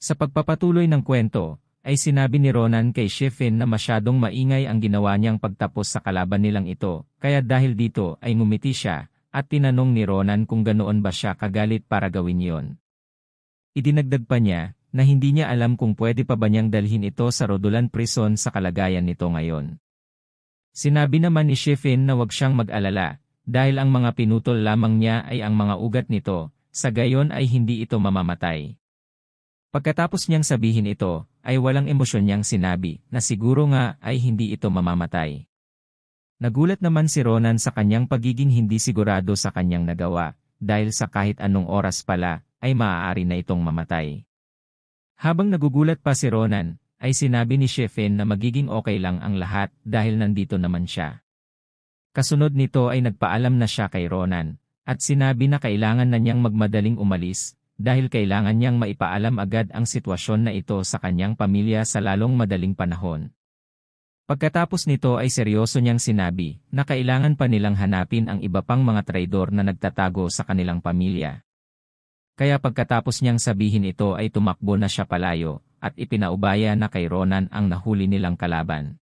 Sa pagpapatuloy ng kwento, ay sinabi ni Ronan kay Shifin na masyadong maingay ang ginawa niyang pagtapos sa kalaban nilang ito, kaya dahil dito ay ngumiti siya, at tinanong ni Ronan kung ganoon ba siya kagalit para gawin yon. Idinagdag pa niya, na hindi niya alam kung pwede pa ba niyang dalhin ito sa Rodolan Prison sa kalagayan nito ngayon. Sinabi naman ni Shifin na wag siyang mag-alala, dahil ang mga pinutol lamang niya ay ang mga ugat nito, sa gayon ay hindi ito mamamatay. Pagkatapos niyang sabihin ito, ay walang emosyon niyang sinabi na siguro nga ay hindi ito mamamatay. Nagulat naman si Ronan sa kanyang pagiging hindi sigurado sa kanyang nagawa, dahil sa kahit anong oras pala, ay maaari na itong mamatay. Habang nagugulat pa si Ronan, ay sinabi ni Shifin na magiging okay lang ang lahat dahil nandito naman siya. Kasunod nito ay nagpaalam na siya kay Ronan, at sinabi na kailangan na niyang magmadaling umalis, dahil kailangan niyang maipaalam agad ang sitwasyon na ito sa kanyang pamilya sa lalong madaling panahon. Pagkatapos nito ay seryoso niyang sinabi na kailangan pa nilang hanapin ang iba pang mga traidor na nagtatago sa kanilang pamilya. Kaya pagkatapos niyang sabihin ito ay tumakbo na siya palayo, at ipinaubaya na kay Ronan ang nahuli nilang kalaban.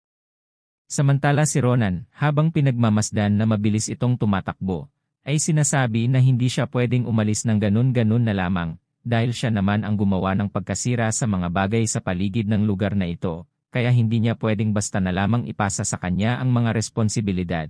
Samantala si Ronan, habang pinagmamasdan na mabilis itong tumatakbo, ay sinasabi na hindi siya pwedeng umalis ng ganun-ganun na lamang, dahil siya naman ang gumawa ng pagkasira sa mga bagay sa paligid ng lugar na ito, kaya hindi niya pwedeng basta na lamang ipasa sa kanya ang mga responsibilidad.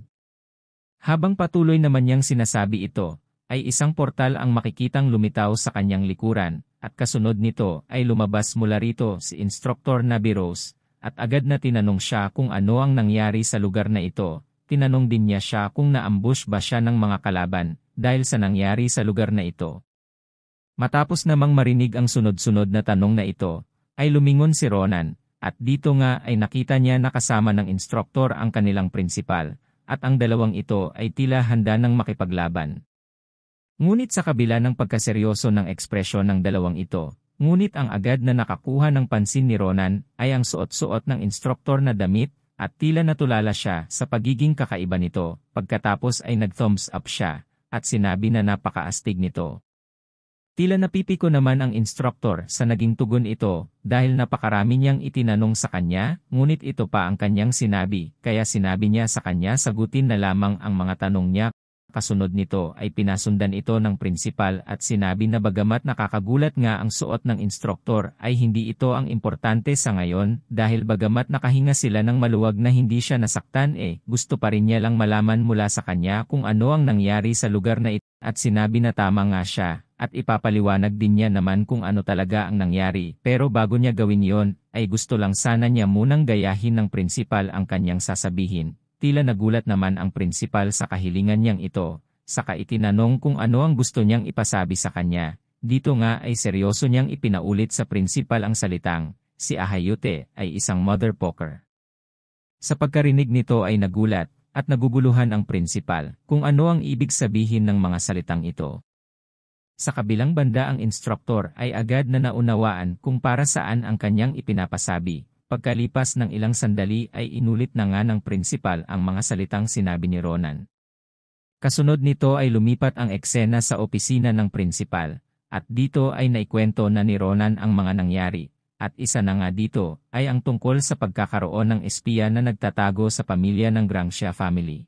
Habang patuloy naman niyang sinasabi ito, ay isang portal ang makikitang lumitaw sa kanyang likuran, at kasunod nito ay lumabas mula rito si Instructor Nabi-Rose, at agad na tinanong siya kung ano ang nangyari sa lugar na ito. Tinanong din niya siya kung naambush ba siya ng mga kalaban, dahil sa nangyari sa lugar na ito. Matapos namang marinig ang sunod-sunod na tanong na ito, ay lumingon si Ronan, at dito nga ay nakita niya na kasama ng instruktor ang kanilang prinsipal, at ang dalawang ito ay tila handa ng makipaglaban. Ngunit sa kabila ng pagkaseryoso ng ekspresyon ng dalawang ito, ngunit ang agad na nakakuha ng pansin ni Ronan ay ang suot-suot ng instruktor na damit, at tila natulala siya sa pagiging kakaiba nito, pagkatapos ay nag-thumbs up siya, at sinabi na napakaastig nito. Tila napipiko naman ang instruktor sa naging tugon ito, dahil napakarami niyang itinanong sa kanya, ngunit ito pa ang kanyang sinabi, kaya sinabi niya sa kanya sagutin na lamang ang mga tanong niya. Kasunod nito ay pinasundan ito ng prinsipal at sinabi na bagamat nakakagulat nga ang suot ng instruktor ay hindi ito ang importante sa ngayon dahil bagamat nakahinga sila ng maluwag na hindi siya nasaktan gusto pa rin niya lang malaman mula sa kanya kung ano ang nangyari sa lugar na ito at sinabi na tama nga siya at ipapaliwanag din niya naman kung ano talaga ang nangyari pero bago niya gawin yon ay gusto lang sana niya munang gayahin ng prinsipal ang kanyang sasabihin. Tila nagulat naman ang prinsipal sa kahilingan niyang ito, saka itinanong kung ano ang gusto niyang ipasabi sa kanya. Dito nga ay seryoso niyang ipinaulit sa prinsipal ang salitang, si Ahayute ay isang mother poker. Sa pagkarinig nito ay nagulat, at naguguluhan ang prinsipal kung ano ang ibig sabihin ng mga salitang ito. Sa kabilang banda ang instruktor ay agad na naunawaan kung para saan ang kanyang ipinapasabi. Pagkalipas ng ilang sandali ay inulit na nga ng prinsipal ang mga salitang sinabi ni Ronan. Kasunod nito ay lumipat ang eksena sa opisina ng prinsipal, at dito ay naikwento na ni Ronan ang mga nangyari, at isa na nga dito ay ang tungkol sa pagkakaroon ng espiya na nagtatago sa pamilya ng Grancia family.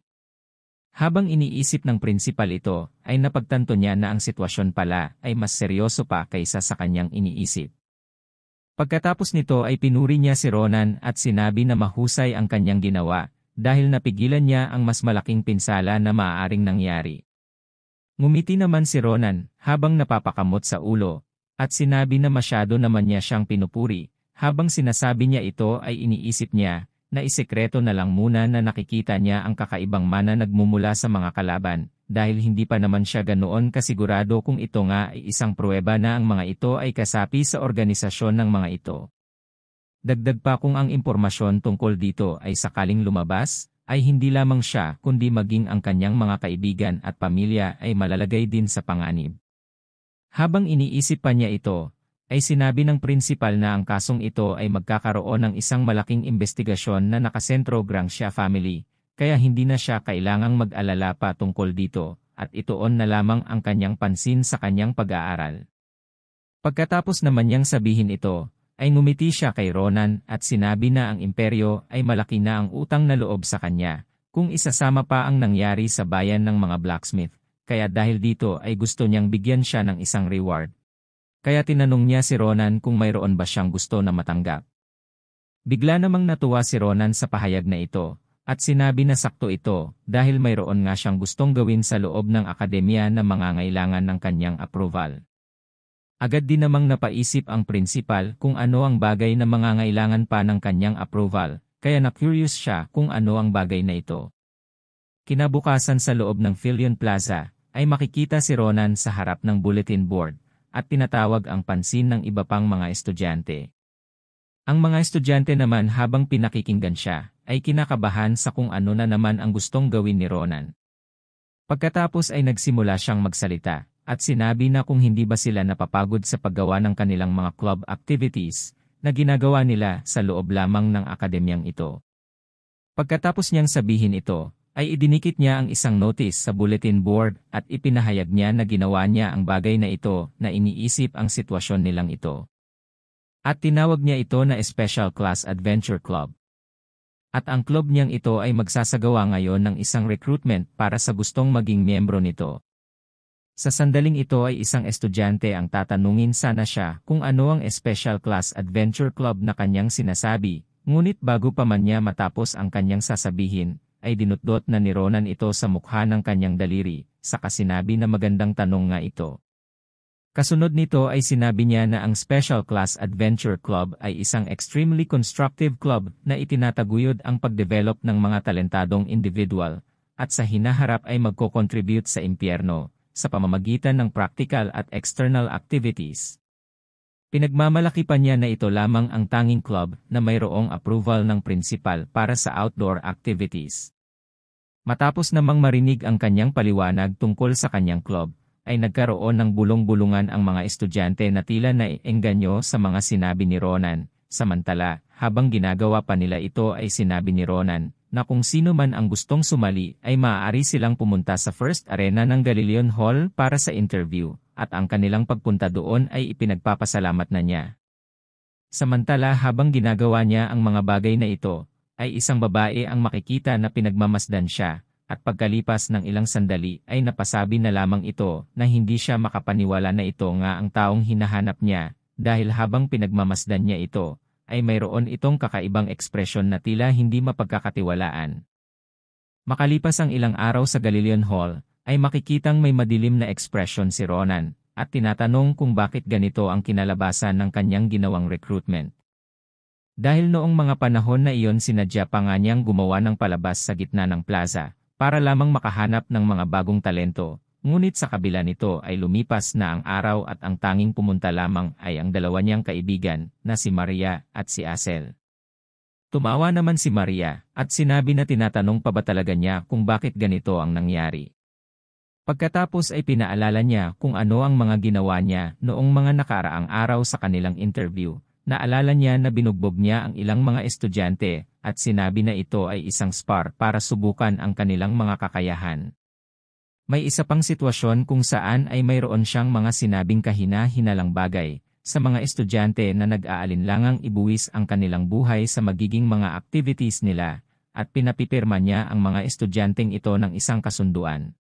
Habang iniisip ng prinsipal ito, ay napagtanto niya na ang sitwasyon pala ay mas seryoso pa kaysa sa kanyang iniisip. Pagkatapos nito ay pinuri niya si Ronan at sinabi na mahusay ang kanyang ginawa, dahil napigilan niya ang mas malaking pinsala na maaaring nangyari. Ngumiti naman si Ronan habang napapakamot sa ulo, at sinabi na masyado naman niya siyang pinupuri, habang sinasabi niya ito ay iniisip niya, na isekreto na lang muna na nakikita niya ang kakaibang mana nagmumula sa mga kalaban, dahil hindi pa naman siya ganoon kasigurado kung ito nga ay isang pruweba na ang mga ito ay kasapi sa organisasyon ng mga ito. Dagdag pa kung ang impormasyon tungkol dito ay sakaling lumabas, ay hindi lamang siya kundi maging ang kanyang mga kaibigan at pamilya ay malalagay din sa panganib. Habang iniisip pa niya ito, ay sinabi ng prinsipal na ang kasong ito ay magkakaroon ng isang malaking investigasyon na nakasentro Grancia family, kaya hindi na siya kailangang mag-alala pa tungkol dito, at ituon na lamang ang kanyang pansin sa kanyang pag-aaral. Pagkatapos naman niyang sabihin ito, ay ngumiti siya kay Ronan at sinabi na ang imperyo ay malaki na ang utang na loob sa kanya, kung isasama pa ang nangyari sa bayan ng mga blacksmith, kaya dahil dito ay gusto niyang bigyan siya ng isang reward. Kaya tinanong niya si Ronan kung mayroon ba siyang gusto na matanggap. Bigla namang natuwa si Ronan sa pahayag na ito, at sinabi na sakto ito dahil mayroon nga siyang gustong gawin sa loob ng akademya na mangangailangan ng kanyang approval. Agad din namang napaisip ang prinsipal kung ano ang bagay na mangangailangan pa ng kanyang approval, kaya na-curious siya kung ano ang bagay na ito. Kinabukasan sa loob ng Filion Plaza, ay makikita si Ronan sa harap ng bulletin board, at tinatawag ang pansin ng iba pang mga estudyante. Ang mga estudyante naman habang pinakikinggan siya, ay kinakabahan sa kung ano na naman ang gustong gawin ni Ronan. Pagkatapos ay nagsimula siyang magsalita, at sinabi na kung hindi ba sila napapagod sa paggawa ng kanilang mga club activities, na ginagawa nila sa loob lamang ng akademyang ito. Pagkatapos niyang sabihin ito, ay idinikit niya ang isang notice sa bulletin board at ipinahayag niya na ginawa niya ang bagay na ito na iniisip ang sitwasyon nilang ito. At tinawag niya ito na Special Class Adventure Club. At ang club niyang ito ay magsasagawa ngayon ng isang recruitment para sa gustong maging miyembro nito. Sa sandaling ito ay isang estudyante ang tatanungin sana siya kung ano ang Special Class Adventure Club na kanyang sinasabi, ngunit bago pa man niya matapos ang kanyang sasabihin, ay dinutdot na ni Ronan ito sa mukha ng kanyang daliri, saka sinabi na magandang tanong nga ito. Kasunod nito ay sinabi niya na ang Special Class Adventure Club ay isang extremely constructive club na itinataguyod ang pagdevelop ng mga talentadong individual, at sa hinaharap ay magko-contribute sa impyerno, sa pamamagitan ng practical at external activities. Pinagmamalaki pa niya na ito lamang ang tanging club na mayroong approval ng principal para sa outdoor activities. Matapos namang marinig ang kanyang paliwanag tungkol sa kanyang club, ay nagkaroon ng bulong-bulungan ang mga estudyante na tila naiengganyo sa mga sinabi ni Ronan. Samantala, habang ginagawa pa nila ito ay sinabi ni Ronan, na kung sino man ang gustong sumali ay maaari silang pumunta sa first arena ng Galileon Hall para sa interview, at ang kanilang pagpunta doon ay ipinagpapasalamat na niya. Samantala habang ginagawa niya ang mga bagay na ito, ay isang babae ang makikita na pinagmamasdan siya, at pagkalipas ng ilang sandali ay napasabi na lamang ito na hindi siya makapaniwala na ito nga ang taong hinahanap niya, dahil habang pinagmamasdan niya ito, ay mayroon itong kakaibang ekspresyon na tila hindi mapagkakatiwalaan. Makalipas ang ilang araw sa Galileon Hall, ay makikitang may madilim na ekspresyon si Ronan, at tinatanong kung bakit ganito ang kinalabasan ng kanyang ginawang recruitment. Dahil noong mga panahon na iyon sinadya pa nga niyang gumawa ng palabas sa gitna ng plaza, para lamang makahanap ng mga bagong talento. Ngunit sa kabila nito ay lumipas na ang araw at ang tanging pumunta lamang ay ang dalawa niyang kaibigan na si Maria at si Asel. Tumawa naman si Maria at sinabi na tinatanong pa ba talaga niya kung bakit ganito ang nangyari. Pagkatapos ay pinaalala niya kung ano ang mga ginawa niya noong mga nakaraang araw sa kanilang interview. Naalala niya na binugbog niya ang ilang mga estudyante at sinabi na ito ay isang spar para subukan ang kanilang mga kakayahan. May isa pang sitwasyon kung saan ay mayroon siyang mga sinabing kahina-hinalang bagay sa mga estudyante na nag-aalinlangang ibuwis ang kanilang buhay sa magiging mga activities nila, at pinapipirma niya ang mga estudyanteng ito ng isang kasunduan.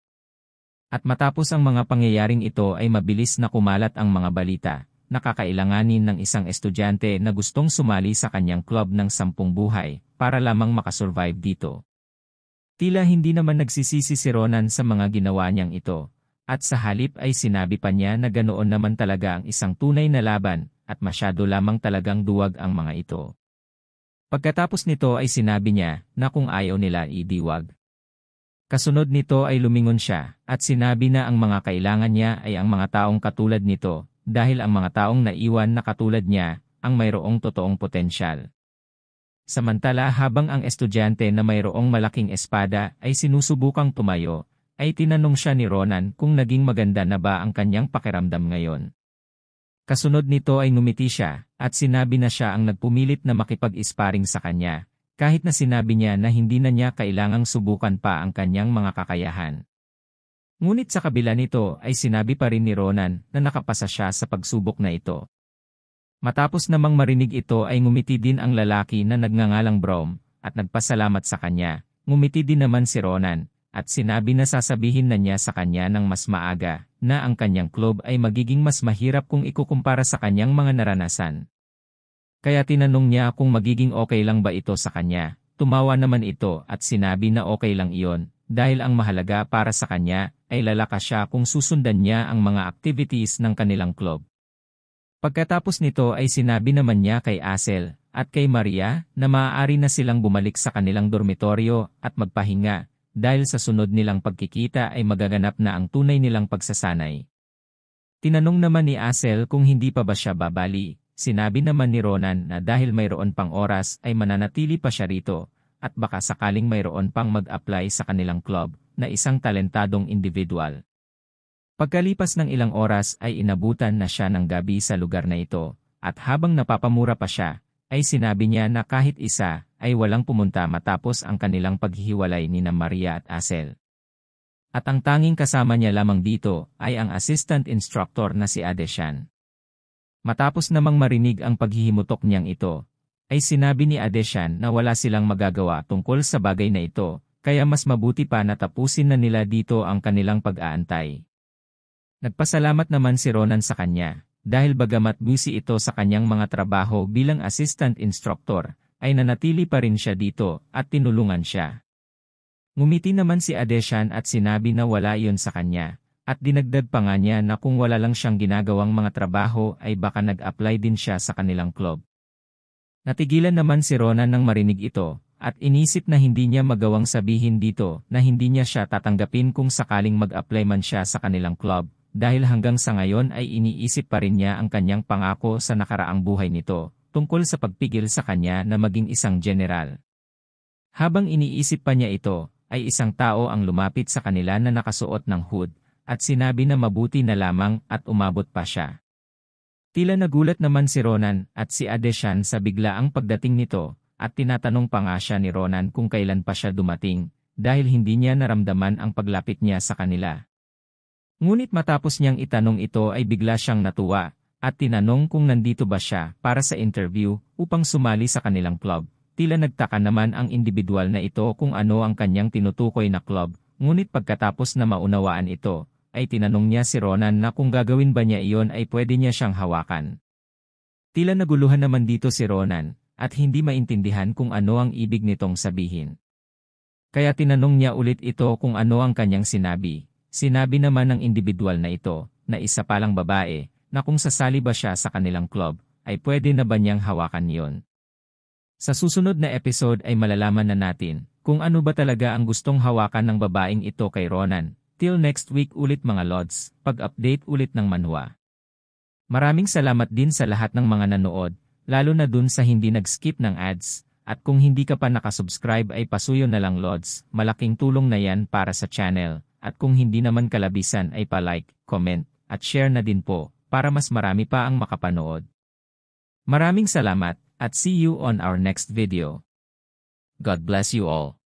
At matapos ang mga pangyayaring ito ay mabilis na kumalat ang mga balita, nakakailanganin ng isang estudyante na gustong sumali sa kanyang club ng 10 buhay para lamang makasurvive dito. Tila hindi naman nagsisisi si Ronan sa mga ginawa niyang ito, at sa halip ay sinabi pa niya na ganoon naman talaga ang isang tunay na laban, at masyado lamang talagang duwag ang mga ito. Pagkatapos nito ay sinabi niya na kung ayaw nila idiwag. Kasunod nito ay lumingon siya, at sinabi na ang mga kailangan niya ay ang mga taong katulad nito, dahil ang mga taong naiwan na katulad niya, ang mayroong totoong potensyal. Samantala habang ang estudyante na mayroong malaking espada ay sinusubukang tumayo, ay tinanong siya ni Ronan kung naging maganda na ba ang kanyang pakiramdam ngayon. Kasunod nito ay ngumiti siya, at sinabi na siya ang nagpumilit na makipag-isparing sa kanya, kahit na sinabi niya na hindi na niya kailangang subukan pa ang kanyang mga kakayahan. Ngunit sa kabila nito ay sinabi pa rin ni Ronan na nakapasa siya sa pagsubok na ito. Matapos namang marinig ito ay ngumiti din ang lalaki na nagngangalang Brom at nagpasalamat sa kanya. Ngumiti din naman si Ronan at sinabi na sasabihin na niya sa kanya ng mas maaga na ang kanyang club ay magiging mas mahirap kung ikukumpara sa kanyang mga naranasan. Kaya tinanong niya kung magiging okay lang ba ito sa kanya. Tumawa naman ito at sinabi na okay lang iyon dahil ang mahalaga para sa kanya ay lalakas siya kung susundan niya ang mga activities ng kanilang club. Pagkatapos nito ay sinabi naman niya kay Asel at kay Maria na maaari na silang bumalik sa kanilang dormitoryo at magpahinga dahil sa sunod nilang pagkikita ay magaganap na ang tunay nilang pagsasanay. Tinanong naman ni Asel kung hindi pa ba siya babali. Sinabi naman ni Ronan na dahil mayroon pang oras ay mananatili pa siya rito at baka sakaling mayroon pang mag-apply sa kanilang club na isang talentadong individual. Pagkalipas ng ilang oras ay inabutan na siya ng gabi sa lugar na ito at habang napapamura pa siya, ay sinabi niya na kahit isa ay walang pumunta matapos ang kanilang paghihiwalay ni Maria at Asel. At ang tanging kasama niya lamang dito ay ang assistant instructor na si Adeshan. Matapos namang marinig ang paghihimutok niyang ito, ay sinabi ni Adeshan na wala silang magagawa tungkol sa bagay na ito, kaya mas mabuti pa na tapusin na nila dito ang kanilang pag-aantay. Nagpasalamat naman si Ronan sa kanya, dahil bagamat busy ito sa kanyang mga trabaho bilang assistant instructor, ay nanatili pa rin siya dito at tinulungan siya. Ngumiti naman si Adeshan at sinabi na wala iyon sa kanya, at dinagdag pa nga niya na kung wala lang siyang ginagawang mga trabaho ay baka nag-apply din siya sa kanilang club. Natigilan naman si Ronan nang marinig ito, at inisip na hindi niya magawang sabihin dito na hindi niya siya tatanggapin kung sakaling mag-apply man siya sa kanilang club. Dahil hanggang sa ngayon ay iniisip pa rin niya ang kanyang pangako sa nakaraang buhay nito, tungkol sa pagpigil sa kanya na maging isang general. Habang iniisip pa niya ito, ay isang tao ang lumapit sa kanila na nakasuot ng hood, at sinabi na mabuti na lamang at umabot pa siya. Tila nagulat naman si Ronan at si Adeshan sa biglaang pagdating nito, at tinatanong pa nga siya ni Ronan kung kailan pa siya dumating, dahil hindi niya naramdaman ang paglapit niya sa kanila. Ngunit matapos niyang itanong ito ay bigla siyang natuwa, at tinanong kung nandito ba siya para sa interview upang sumali sa kanilang club. Tila nagtaka naman ang individual na ito kung ano ang kanyang tinutukoy na club, ngunit pagkatapos na maunawaan ito, ay tinanong niya si Ronan na kung gagawin ba niya iyon ay pwede niya siyang hawakan. Tila naguluhan naman dito si Ronan, at hindi maintindihan kung ano ang ibig nitong sabihin. Kaya tinanong niya ulit ito kung ano ang kanyang sinabi. Sinabi naman ng individual na ito, na isa palang babae, na kung sasali ba siya sa kanilang club, ay pwede na ba niyang hawakan iyon. Sa susunod na episode ay malalaman na natin, kung ano ba talaga ang gustong hawakan ng babaeng ito kay Ronan. Till next week ulit mga Lods, pag-update ulit ng manhwa. Maraming salamat din sa lahat ng mga nanood, lalo na dun sa hindi nag-skip ng ads, at kung hindi ka pa nakasubscribe ay pasuyo na lang Lods, malaking tulong na yan para sa channel. At kung hindi naman kalabisan ay pa-like, comment, at share na din po, para mas marami pa ang makapanood. Maraming salamat, at see you on our next video. God bless you all.